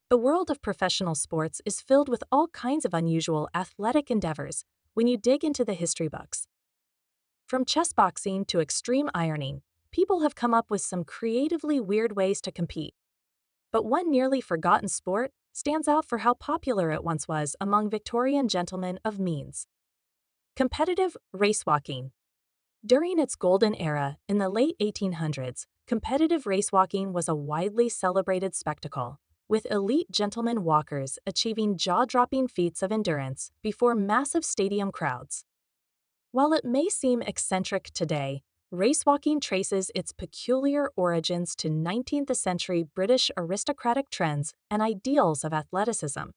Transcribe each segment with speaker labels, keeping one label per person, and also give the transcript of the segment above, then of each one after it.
Speaker 1: The world of professional sports is filled with all kinds of unusual athletic endeavors when you dig into the history books. From chess boxing to extreme ironing, people have come up with some creatively weird ways to compete. But one nearly forgotten sport stands out for how popular it once was among Victorian gentlemen of means: competitive racewalking. During its golden era in the late 1800s, competitive racewalking was a widely celebrated spectacle, with elite gentlemen walkers achieving jaw-dropping feats of endurance before massive stadium crowds. While it may seem eccentric today, racewalking traces its peculiar origins to 19th century British aristocratic trends and ideals of athleticism.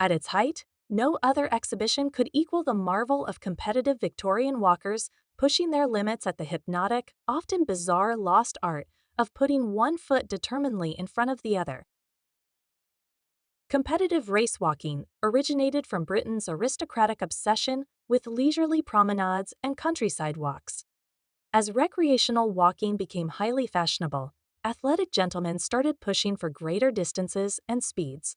Speaker 1: At its height, no other exhibition could equal the marvel of competitive Victorian walkers pushing their limits at the hypnotic, often bizarre lost art of putting one foot determinedly in front of the other. Competitive racewalking originated from Britain's aristocratic obsession with leisurely promenades and countryside walks. As recreational walking became highly fashionable, athletic gentlemen started pushing for greater distances and speeds.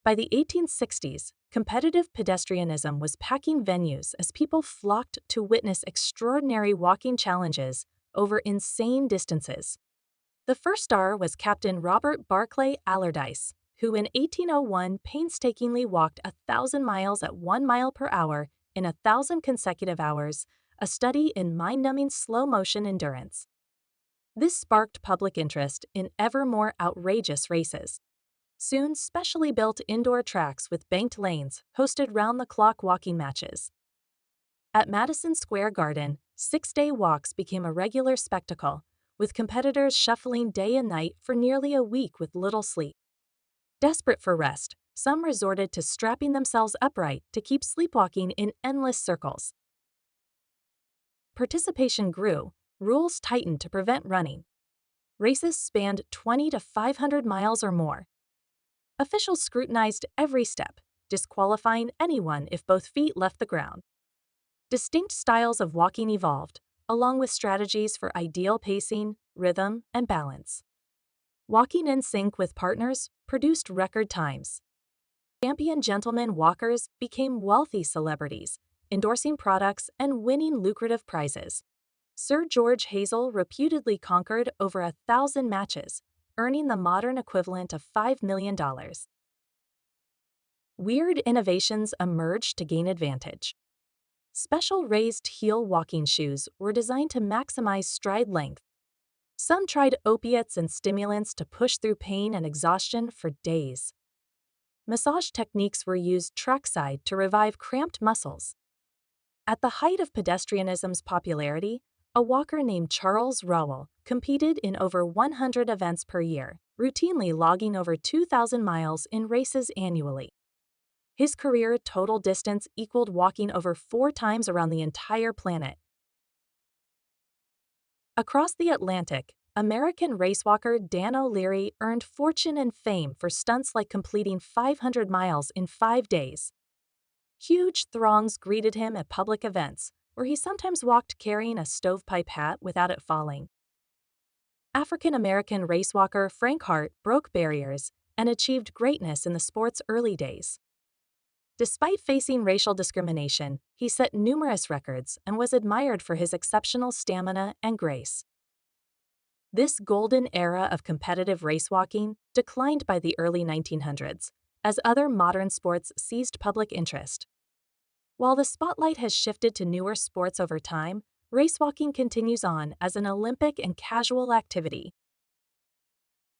Speaker 1: By the 1860s, competitive pedestrianism was packing venues as people flocked to witness extraordinary walking challenges over insane distances. The first star was Captain Robert Barclay Allardice, who in 1801 painstakingly walked 1,000 miles at 1 mile per hour in 1,000 consecutive hours, a study in mind-numbing slow-motion endurance. This sparked public interest in ever more outrageous races. Soon, specially built indoor tracks with banked lanes hosted round-the-clock walking matches. At Madison Square Garden, 6-day walks became a regular spectacle, with competitors shuffling day and night for nearly a week with little sleep. Desperate for rest, some resorted to strapping themselves upright to keep sleepwalking in endless circles. Participation grew, rules tightened to prevent running. Races spanned 20 to 500 miles or more. Officials scrutinized every step, disqualifying anyone if both feet left the ground. Distinct styles of walking evolved, along with strategies for ideal pacing, rhythm, and balance. Walking in sync with partners produced record times. Champion gentlemen walkers became wealthy celebrities, endorsing products and winning lucrative prizes. Sir George Hazel reputedly conquered over 1,000 matches, earning the modern equivalent of $5 million. Weird innovations emerged to gain advantage. Special raised heel walking shoes were designed to maximize stride length. Some tried opiates and stimulants to push through pain and exhaustion for days. Massage techniques were used trackside to revive cramped muscles. At the height of pedestrianism's popularity, a walker named Charles Rowell competed in over 100 events per year, routinely logging over 2,000 miles in races annually. His career total distance equaled walking over 4 times around the entire planet. Across the Atlantic, American racewalker Dan O'Leary earned fortune and fame for stunts like completing 500 miles in 5 days. Huge throngs greeted him at public events, where he sometimes walked carrying a stovepipe hat without it falling. African-American racewalker Frank Hart broke barriers and achieved greatness in the sport's early days. Despite facing racial discrimination, he set numerous records and was admired for his exceptional stamina and grace. This golden era of competitive racewalking declined by the early 1900s, as other modern sports seized public interest. While the spotlight has shifted to newer sports over time, racewalking continues on as an Olympic and casual activity.